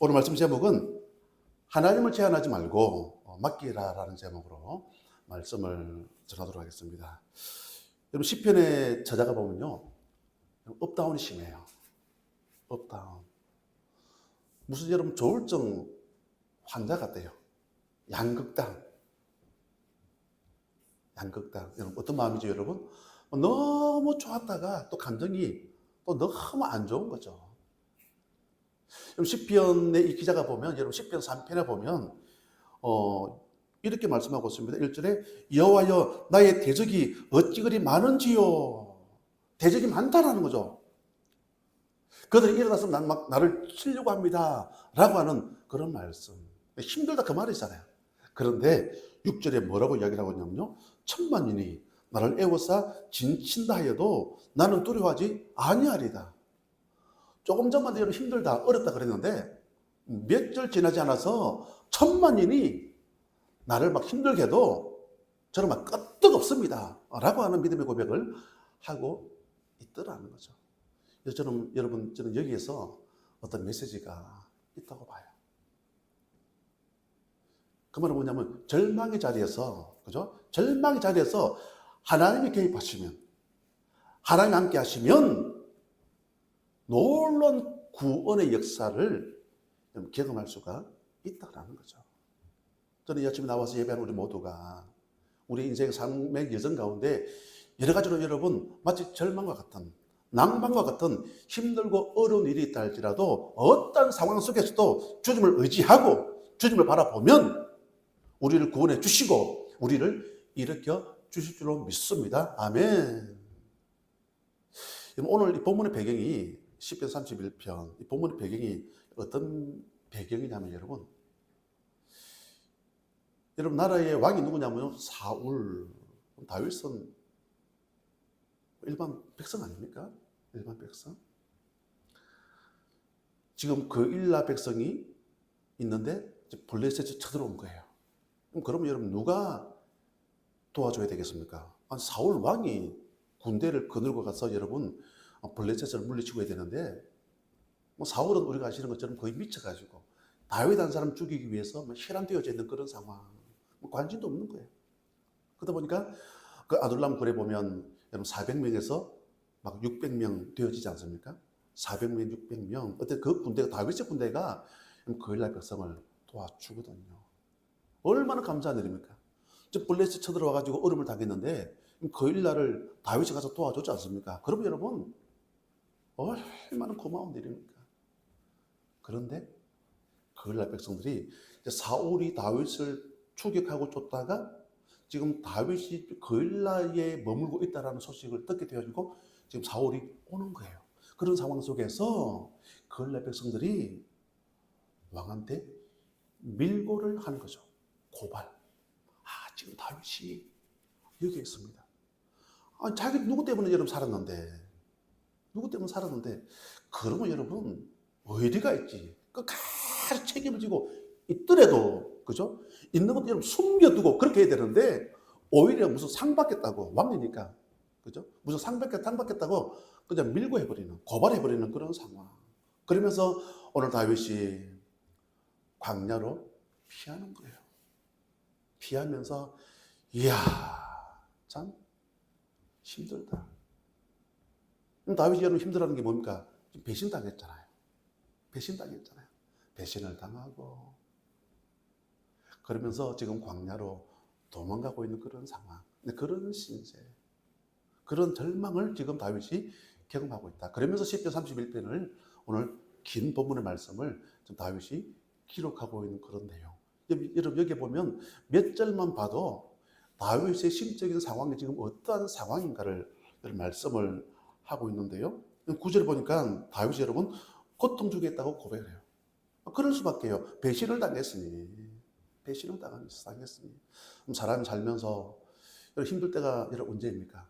오늘 말씀 제목은 하나님을 제한하지 말고 맡기라라는 제목으로 말씀을 전하도록 하겠습니다. 여러분 시편의 저자가 보면요, 업다운이 심해요. 업다운. 무슨 여러분 조울증 환자 같아요. 양극단. 여러분 어떤 마음이죠, 여러분? 너무 좋았다가 또 감정이 또 너무 안 좋은 거죠. 여러분 시편의 이 기자가 보면, 여러분 시편 3편에 보면 이렇게 말씀하고 있습니다. 1절에 여호와여 나의 대적이 어찌 그리 많은지요. 대적이 많다라는 거죠. 그들이 일어나서 나를 치려고 합니다 라고 하는 그런 말씀. 힘들다 그 말이잖아요. 그런데 6절에 뭐라고 이야기를 하고 있냐면요, 천만인이 나를 애워싸 진친다 하여도 나는 두려워하지 아니하리다. 조금 전만 해도 힘들다 어렵다 그랬는데 몇 절 지나지 않아서 천만인이 나를 막 힘들게 해도 저는 막 끄떡없습니다 라고 하는 믿음의 고백을 하고 있더라는 거죠. 그래서 저는 여기에서 어떤 메시지가 있다고 봐요. 그 말은 뭐냐면 절망의 자리에서, 그죠? 절망의 자리에서 하나님이 개입하시면, 하나님이 함께 하시면 놀라운 구원의 역사를 경험할 수가 있다는 거죠. 저는 이 아침에 나와서 예배하는 우리 모두가 우리 인생의 삶의 여정 가운데 여러 가지로 여러분 마치 절망과 같은, 낭만과 같은 힘들고 어려운 일이 있다 할지라도 어떤 상황 속에서도 주님을 의지하고 주님을 바라보면 우리를 구원해 주시고 우리를 일으켜 주실 줄로 믿습니다. 아멘. 오늘 이 본문의 배경이 시편 31편, 이 본문의 배경이 어떤 배경이냐면 여러분 나라의 왕이 누구냐면 사울. 다윗은 일반 백성 아닙니까? 일반 백성. 지금 그 일라 백성이 있는데 블레셋이 쳐들어온 거예요. 그러면 여러분 누가 도와줘야 되겠습니까? 사울 왕이 군대를 거느리고 가서 여러분 블레셋을 물리치고 해야 되는데, 사울은 우리가 아시는 것처럼 거의 미쳐가지고 다윗 한 사람 죽이기 위해서 혈안되어져 있는 그런 상황, 관심도 없는 거예요. 그러다 보니까 그 아둘람 굴에 보면 여러분 400명에서 막 600명 되어지지 않습니까? 400명, 600명. 어때 그 군대가, 다윗의 군대가 그 일날 백성을 도와주거든요. 얼마나 감사한 일입니까? 블레셋 쳐들어와가지고 어려움을 당했는데 그 일날을 다윗이 가서 도와줬지 않습니까? 그러면 여러분 얼마나 고마운 일입니까? 그런데 그 일날 백성들이 사울이 다윗을 추격하고 쫓다가 지금 다윗이 그 일라에 머물고 있다는 소식을 듣게 되어지고 지금 사울이 오는 거예요. 그런 상황 속에서 그 일라 백성들이 왕한테 밀고를 하는 거죠. 고발. 지금 다윗이 여기 있습니다. 자기 누구 때문에 여러분 살았는데, 그러면 여러분 어디가 있지? 끝까지 책임을 지고 있더라도, 그죠? 있는 것도 여러분 숨겨두고 그렇게 해야 되는데 오히려 무슨 상 받겠다고, 왕이니까, 그죠? 무슨 상 받겠다고 그냥 밀고 해버리는, 고발해버리는 그런 상황. 그러면서 오늘 다윗이 광야로 피하는 거예요. 피하면서 이야 참 힘들다. 다윗이 여러분 힘들어하는 게 뭡니까? 배신당했잖아요. 배신을 당하고 그러면서 지금 광야로 도망가고 있는 그런 상황, 그런 신세, 그런 절망을 지금 다윗이 경험하고 있다. 그러면서 시편 31편을 오늘 긴 본문의 말씀을 다윗이 기록하고 있는 그런 내용. 여러분 여기 보면 몇 절만 봐도 다윗의 심적인 상황이 지금 어떠한 상황인가를 말씀을 하고 있는데요. 9절 보니까 다윗이 여러분 고통 주겠다고 고백을 해요. 그럴 수밖에요. 배신을 당했으니. 사람이 살면서 힘들 때가 여러분 언제입니까?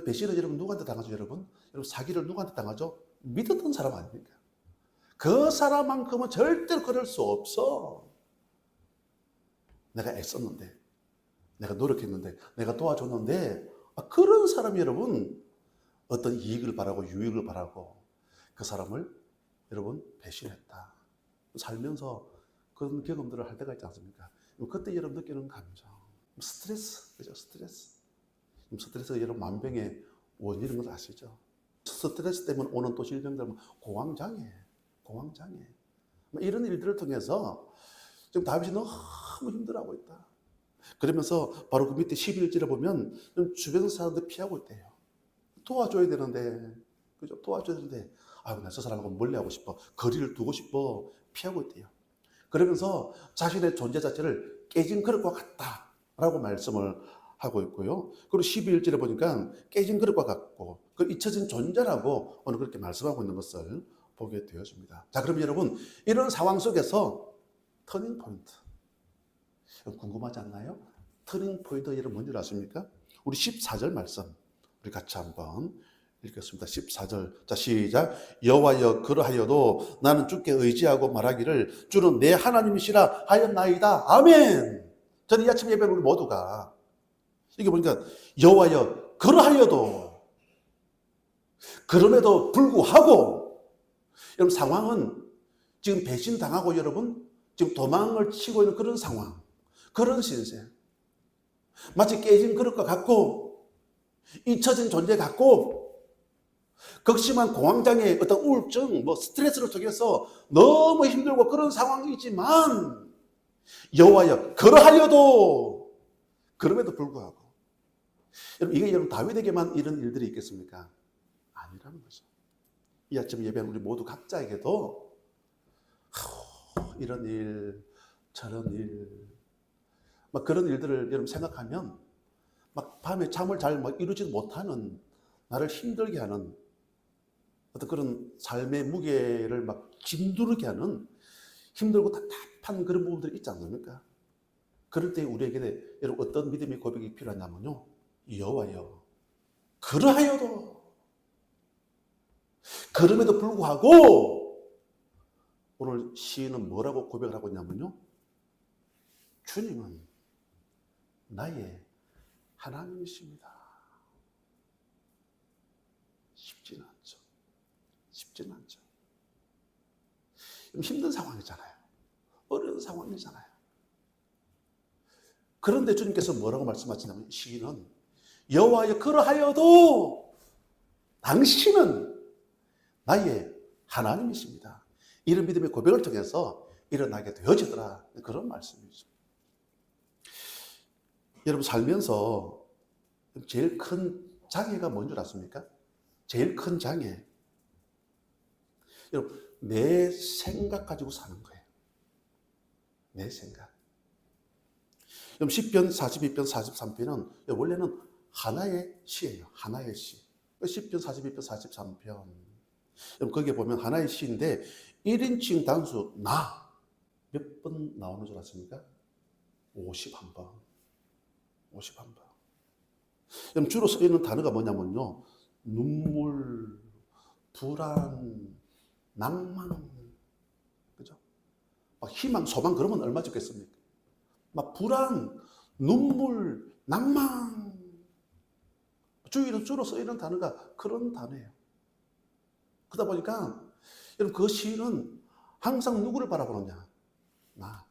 배신을 여러분 누구한테 당하죠? 여러분 사기를 누구한테 당하죠? 믿었던 사람 아닙니까? 그 사람만큼은 절대로 그럴 수 없어. 내가 애썼는데, 내가 노력했는데, 내가 도와줬는데, 그런 사람이 여러분 어떤 이익을 바라고 유익을 바라고 그 사람을 여러분 배신했다. 살면서 그런 경험들을 할 때가 있지 않습니까? 그때 여러분 느끼는 감정, 스트레스, 그죠? 스트레스가 여러분 만병의 원인인 걸 아시죠? 스트레스 때문에 오는 또 질병들, 공황장애, 이런 일들을 통해서 지금 다윗이 너무 힘들어하고 있다. 그러면서 바로 그 밑에 11절에 보면 주변 사람들 피하고 있대요. 도와줘야 되는데, 그죠? 도와줘야 되는데, 아유, 나 저 사람하고 멀리하고 싶어. 거리를 두고 싶어. 피하고 있대요. 그러면서 자신의 존재 자체를 깨진 그릇과 같다라고 말씀을 하고 있고요. 그리고 12절에 보니까 깨진 그릇과 같고, 그 잊혀진 존재라고 오늘 그렇게 말씀하고 있는 것을 보게 되었습니다. 자, 그럼 여러분, 이런 상황 속에서 터닝 포인트. 궁금하지 않나요? 터닝 포인트 여러분 뭔지 아십니까? 우리 14절 말씀 우리 같이 한번 읽겠습니다. 14절. 자, 시작. 여호와여 그러하여도 나는 주께 의지하고 말하기를 주는 내 하나님이시라 하였나이다. 아멘. 저는 이 아침 예배를 우리 모두가 이게 보니까 여호와여 그러하여도 그럼에도 불구하고 여러분 상황은 지금 배신당하고 여러분 지금 도망을 치고 있는 그런 상황, 그런 신세, 마치 깨진 그릇과 같고 잊혀진 존재 같고 극심한 공황장애, 어떤 우울증, 스트레스를 통해서 너무 힘들고 그런 상황이지만 여호와여 그러하여도 그럼에도 불구하고 여러분 이게 여러분 다윗에게만 이런 일들이 있겠습니까? 아니라는 거죠. 이 아침 예배는 우리 모두 각자에게도 이런 일, 저런 일, 막 그런 일들을 여러분 생각하면 막 밤에 잠을 잘 이루지도 못하는 나를 힘들게 하는 어떤 그런 삶의 무게를 막 짓누르게 하는 힘들고 답답한 그런 부분들이 있지 않습니까? 그럴 때 우리에게 여러분 어떤 믿음의 고백이 필요하냐면요. 여호와여 그러하여도 그럼에도 불구하고 오늘 시인은 뭐라고 고백을 하고 있냐면요. 주님은 나의 하나님이십니다. 쉽지는 않죠. 쉽지는 않죠. 힘든 상황이잖아요. 어려운 상황이잖아요. 그런데 주님께서 뭐라고 말씀하시냐면 시인은 여호와여 그러하여도 당신은 나의 하나님이십니다. 이런 믿음의 고백을 통해서 일어나게 되어지더라. 그런 말씀이죠. 여러분 살면서 제일 큰 장애가 뭔 줄 아십니까? 제일 큰 장애. 여러분 내 생각 가지고 사는 거예요. 내 생각. 여러분 시편 42편 43편은 원래는 하나의 시예요. 하나의 시. 시편 42편 43편. 여러분 거기에 보면 하나의 시인데 1인칭 단수 나 몇 번 나오는 줄 아십니까? 51번. 51번. 여러분 주로 쓰이는 단어가 뭐냐면요. 눈물, 불안, 낭만. 그죠? 막 희망, 소망 그러면 얼마 적겠습니까? 막 불안, 눈물, 낭만. 주로 쓰이는 단어가 그런 단어예요. 그러다 보니까 여러분 그 시인은 항상 누구를 바라보느냐? 나.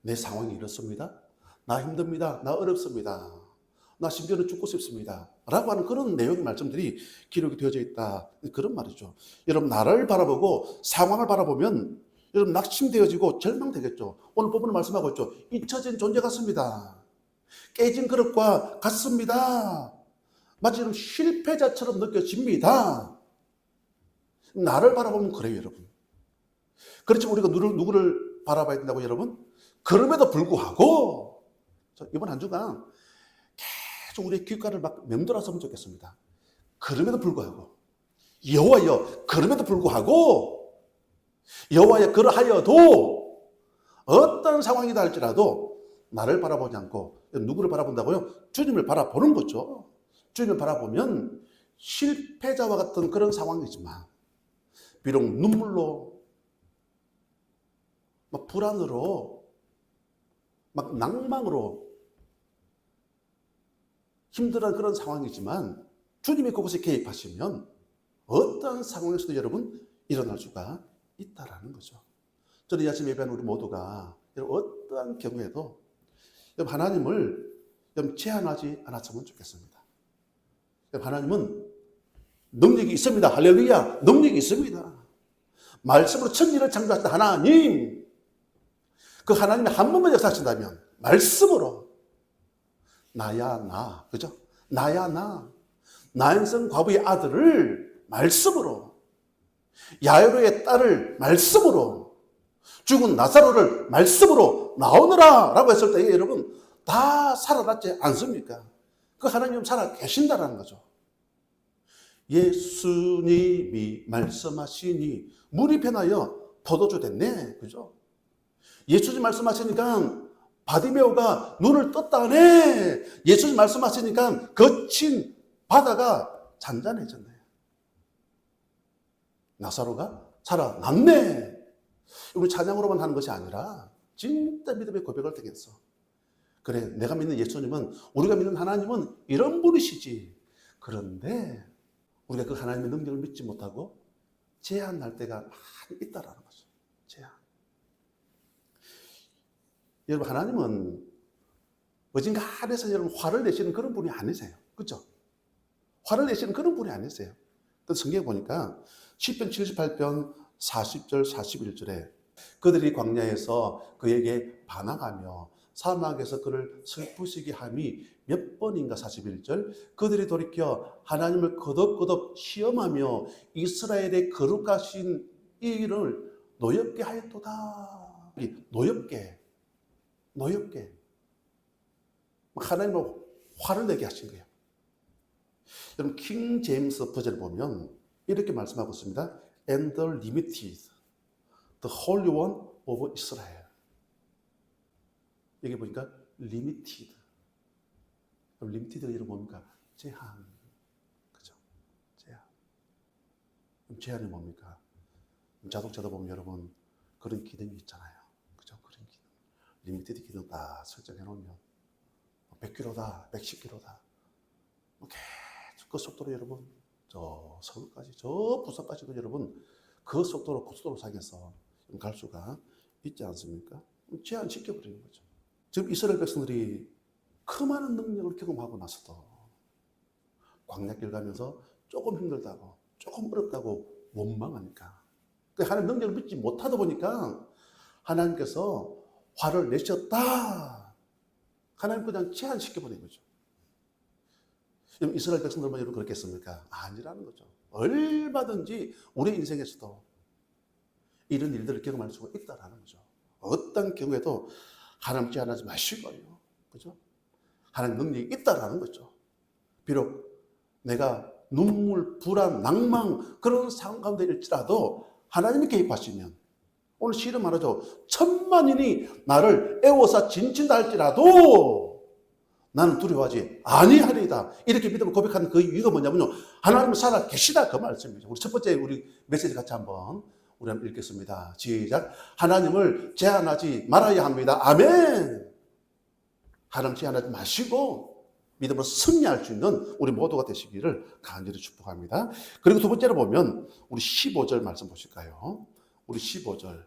내 상황이 이렇습니다. 나 힘듭니다. 나 어렵습니다. 나 심지어는 죽고 싶습니다. 라고 하는 그런 내용의 말씀들이 기록이 되어져 있다. 그런 말이죠. 여러분 나를 바라보고 상황을 바라보면 여러분 낙심되어지고 절망되겠죠. 오늘 본문을 말씀하고 있죠. 잊혀진 존재 같습니다. 깨진 그릇과 같습니다. 마치 여러분 실패자처럼 느껴집니다. 나를 바라보면 그래요, 여러분. 그렇지만 우리가 누구를 바라봐야 된다고 여러분? 그럼에도 불구하고 이번 한 주간 계속 우리의 귓가를 막 맴돌았으면 좋겠습니다. 그럼에도 불구하고 여호와여 그럼에도 불구하고 여호와여 그러하여도 어떤 상황이다 할지라도 나를 바라보지 않고 누구를 바라본다고요? 주님을 바라보는 거죠. 주님을 바라보면 실패자와 같은 그런 상황이지만 비록 눈물로 막 불안으로 막 낭망으로 힘들어하는 그런 상황이지만 주님이 그곳에 개입하시면 어떤 상황에서도 여러분 일어날 수가 있다라는 거죠. 저는 이 아침 예배하는 우리 모두가 어떠한 경우에도 하나님을 제한하지 않았으면 좋겠습니다. 하나님은 능력이 있습니다. 할렐루야. 능력이 있습니다. 말씀으로 천지를 창조하신 하나님, 그 하나님이 한 번만 역사하신다면 말씀으로 나야 나, 그죠? 나야 나, 나인성 과부의 아들을 말씀으로, 야이로의 딸을 말씀으로, 죽은 나사로를 말씀으로 나오느라 라고 했을 때 여러분 다 살아났지 않습니까? 그 하나님 살아 계신다는 거죠. 예수님이 말씀하시니 물이 변하여 포도주 됐네. 그죠? 예수님 말씀하시니까 바디메오가 눈을 떴다네. 예수님 말씀하시니까 거친 바다가 잔잔해졌네. 나사로가 살아났네. 우리 찬양으로만 하는 것이 아니라 진짜 믿음의 고백을 되겠어. 그래, 내가 믿는 예수님은, 우리가 믿는 하나님은 이런 분이시지. 그런데 우리가 그 하나님의 능력을 믿지 못하고 제한할 때가 많이 있다라는 거죠. 제한. 여러분, 하나님은 어딘가에서 여러분 화를 내시는 그런 분이 아니세요. 그렇죠? 화를 내시는 그런 분이 아니세요. 성경에 보니까 시편 78편 40절 41절에 그들이 광야에서 그에게 반항하며 사막에서 그를 슬프시게 함이 몇 번인가 41절 그들이 돌이켜 하나님을 거듭거듭 시험하며 이스라엘의 거룩하신 이 일을 노엽게 하였도다. 노엽게 하나님을 화를 내게 하신 거예요. 여러분 킹 제임스 버전을 보면 이렇게 말씀하고 있습니다. And the limited, the Holy One of Israel. 여기 보니까 limited. limited가 이름 뭡니까? 제한. 그죠? 제한. 제한이 뭡니까? 자동차도 보면 여러분 그런 기능이 있잖아요. 그죠? 그런 기능. 리미티드 기능 다 설정해 놓으면 100km다, 110km다. 계속 그 속도로 여러분 저 서울까지, 저 부산까지도 여러분 그 속도로 고속도로 상에서 갈 수가 있지 않습니까? 제한시켜버리는 거죠. 지금 이스라엘 백성들이 그 많은 능력을 경험하고 나서도 광야길 가면서 조금 힘들다고, 조금 어렵다고 원망하니까 하나님 능력을 믿지 못하다 보니까 하나님께서 화를 내셨다. 하나님 그냥 제한시켜버린 거죠. 이스라엘 백성들만 여러분 그렇겠습니까? 아니라는 거죠. 얼마든지 우리 인생에서도 이런 일들을 경험할 수가 있다라는 거죠. 어떤 경우에도 하나님 제한하지 마시고요. 그죠? 하나님 능력이 있다라는 거죠. 비록 내가 눈물, 불안, 낭망 그런 상황 가운데 일지라도 하나님이 개입하시면 오늘 시를 말하죠. 10,000만인이 나를 애워서 진친다 할지라도 나는 두려워하지 아니하리이다. 이렇게 믿음을 고백하는 그 이유가 뭐냐면요. 하나님은 살아 계시다 그 말씀이죠. 우리 첫 번째 우리 메시지 같이 한번 우리 한번 읽겠습니다. 시작. 하나님을 제한하지 말아야 합니다. 아멘. 하나님 제한하지 마시고 믿음으로 승리할 수 있는 우리 모두가 되시기를 간절히 축복합니다. 그리고 두 번째로 보면 우리 15절 말씀 보실까요? 우리 15절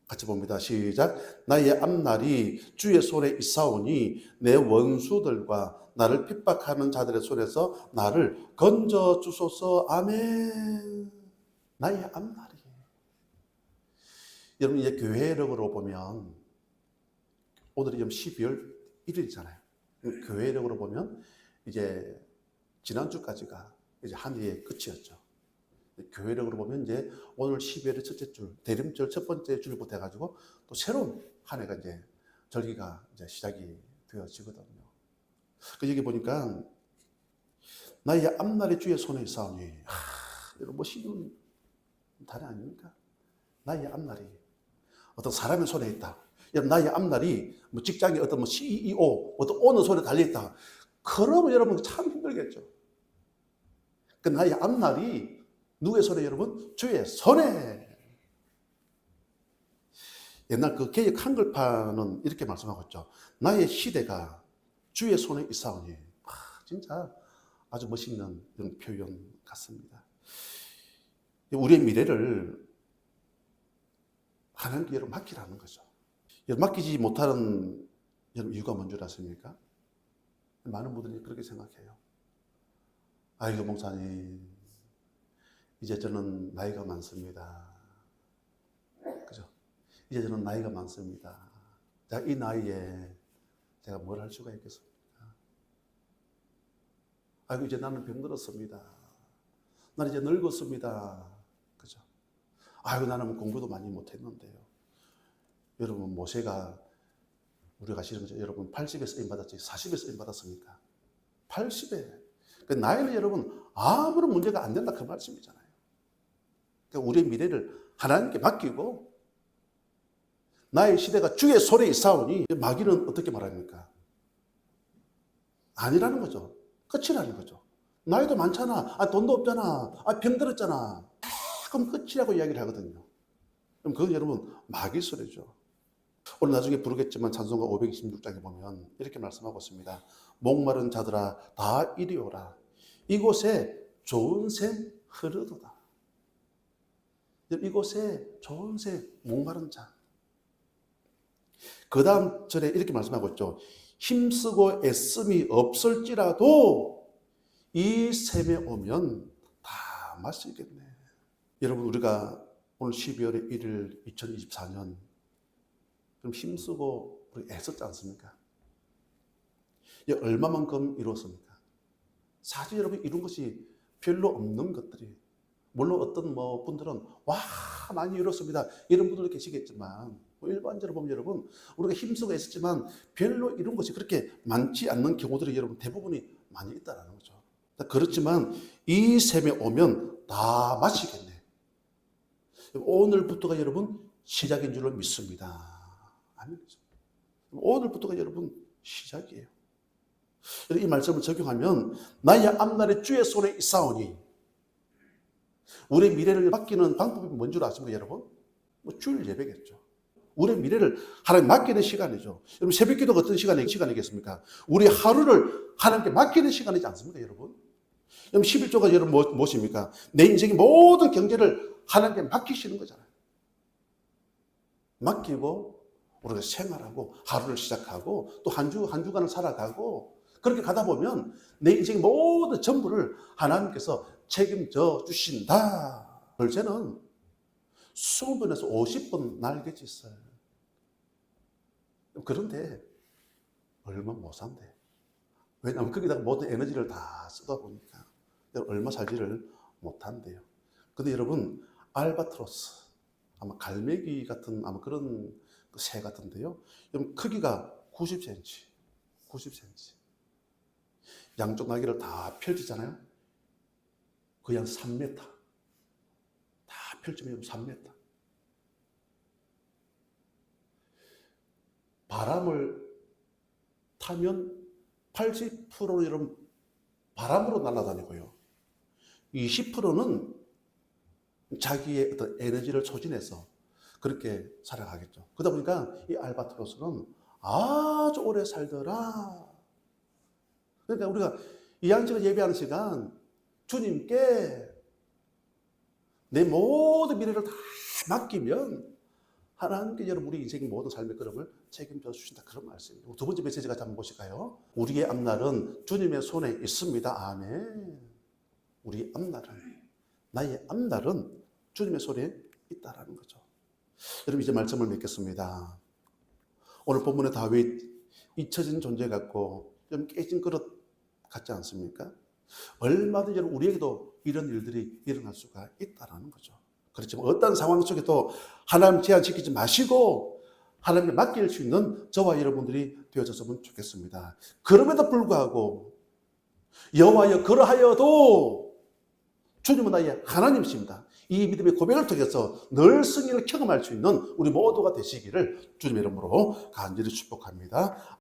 같이 봅니다. 시작. 나의 앞날이 주의 손에 있사오니 내 원수들과 나를 핍박하는 자들의 손에서 나를 건져 주소서. 아멘. 나의 앞날이. 여러분 이제 교회력으로 보면 오늘이 12월 1일이잖아요. 교회력으로 보면 이제 지난주까지가 이제 한 해의 끝이었죠. 교회력으로 보면 이제 오늘 12월의 첫째 줄, 대림절 첫 번째 줄부터 해가지고 또 새로운 한 해가 이제 절기가 이제 시작이 되어지거든요. 그 여기 보니까 나의 앞날이 주의 손에 있사오니, 이런 멋있는 단어 아닙니까? 나의 앞날이 어떤 사람의 손에 있다. 여러분 나의 앞날이 뭐 직장의 어떤 뭐 CEO, 어떤 오너 손에 달려 있다. 그러면 여러분 참 힘들겠죠. 그 나의 앞날이 누구의 손에 여러분? 주의 손에. 옛날 그 개역 한글판은 이렇게 말씀하고 있죠. 나의 시대가 주의 손에 있사오니. 진짜 아주 멋있는 그런 표현 같습니다. 우리의 미래를 하나님께 여러분 맡기라는 거죠. 여러분 맡기지 못하는 여러분 이유가 뭔 줄 아십니까? 많은 분들이 그렇게 생각해요. 아이고 목사님, 이제 저는 나이가 많습니다. 그죠? 이제 저는 나이가 많습니다. 자, 이 나이에 제가 뭘 할 수가 있겠습니까? 아이고 이제 나는 병들었습니다. 나는 이제 늙었습니다. 그죠? 아이고 나는 공부도 많이 못했는데요. 여러분 모세가 우리가 아시는 거죠? 여러분 80에 쓰임 받았지 40에 쓰임 받았습니까? 80에. 그 나이는 여러분 아무런 문제가 안 된다 그 말씀이잖아요. 그러니까 우리의 미래를 하나님께 맡기고 나의 시대가 주의 손에 있사오니 마귀는 어떻게 말합니까? 아니라는 거죠. 끝이라는 거죠. 나이도 많잖아. 돈도 없잖아. 병들었잖아. 그럼 끝이라고 이야기를 하거든요. 그럼 그건 여러분 마귀 소리죠. 오늘 나중에 부르겠지만 찬송가 526장에 보면 이렇게 말씀하고 있습니다. 목마른 자들아 다 이리 오라. 이곳에 좋은 샘 흐르도다. 이곳에 좋은 샘, 목마른 자. 그 다음 절에 이렇게 말씀하고 있죠. 힘쓰고 애씀이 없을지라도 이 샘에 오면 다 마시겠네. 여러분 우리가 오늘 12월의 1일 2024년 그럼 힘쓰고 우리 애썼지 않습니까? 얼마만큼 이루었습니까? 사실 여러분 이룬 것이 별로 없는 것들이 물론 어떤 분들은 와 많이 이뤘습니다 이런 분들도 계시겠지만 일반적으로 보면 여러분 우리가 힘쓰고 애썼지만 별로 이룬 것이 그렇게 많지 않는 경우들이 여러분 대부분이 많이 있다는 거죠. 그렇지만 이 샘에 오면 다 마시겠네. 오늘부터가 여러분 시작인 줄로 믿습니다. 아멘. 오늘부터가 여러분 시작이에요. 이 말씀을 적용하면 나의 앞날에 주의 손에 있사오니 우리의 미래를 맡기는 방법이 뭔 줄 아십니까 여러분? 주일 예배겠죠. 우리의 미래를 하나님 맡기는 시간이죠. 여러분 새벽 기도가 어떤 시간이겠습니까? 우리 하루를 하나님께 맡기는 시간이지 않습니까 여러분? 여러분 11조가 여러분 무엇입니까? 내 인생의 모든 경제를 하나님께 맡기시는 거잖아요. 맡기고 우리가 생활하고 하루를 시작하고 또 한 주간을 살아가고 그렇게 가다 보면 내 인생의 모든 전부를 하나님께서 책임져 주신다. 벌새는 20번에서 50번 날개짓 있어요. 그런데 얼마 못 산대. 왜냐하면 거기다가 모든 에너지를 다 쓰다 보니까 얼마 살지를 못한대요. 근데 여러분 알바트로스 아마 갈매기 같은 아마 그런 새 같은데요. 여러분 크기가 90cm, 90cm. 양쪽 날개를 다 펼치잖아요. 거의 한 3m. 다 펼치면 3m. 바람을 타면 80%는 여러분 바람으로 날아다니고요. 20%는 자기의 어떤 에너지를 소진해서 그렇게 살아가겠죠. 그러다 보니까 이 알바트로스는 아주 오래 살더라. 그러니까 우리가 이 양식을 예배하는 시간 주님께 내 모든 미래를 다 맡기면 하나님께 여러분 우리 인생의 모든 삶의 걸음을 책임져 주신다. 그런 말씀이에요. 두 번째 메시지가 한번 보실까요? 우리의 앞날은 주님의 손에 있습니다. 아멘. 우리의 앞날은 나의 앞날은 주님의 손에 있다라는 거죠. 여러분 이제 말씀을 맺겠습니다. 오늘 본문의 다윗 잊혀진 존재 같고 좀 깨진 그릇 같지 않습니까? 얼마든지 우리에게도 이런 일들이 일어날 수가 있다는 거죠. 그렇지만 어떤 상황 속에도 하나님 제한시키지 마시고 하나님께 맡길 수 있는 저와 여러분들이 되어졌으면 좋겠습니다. 그럼에도 불구하고 여호와여 그러하여도 주님은 나의 하나님이십니다. 이 믿음의 고백을 통해서 늘 승리를 경험할 수 있는 우리 모두가 되시기를 주님의 이름으로 간절히 축복합니다.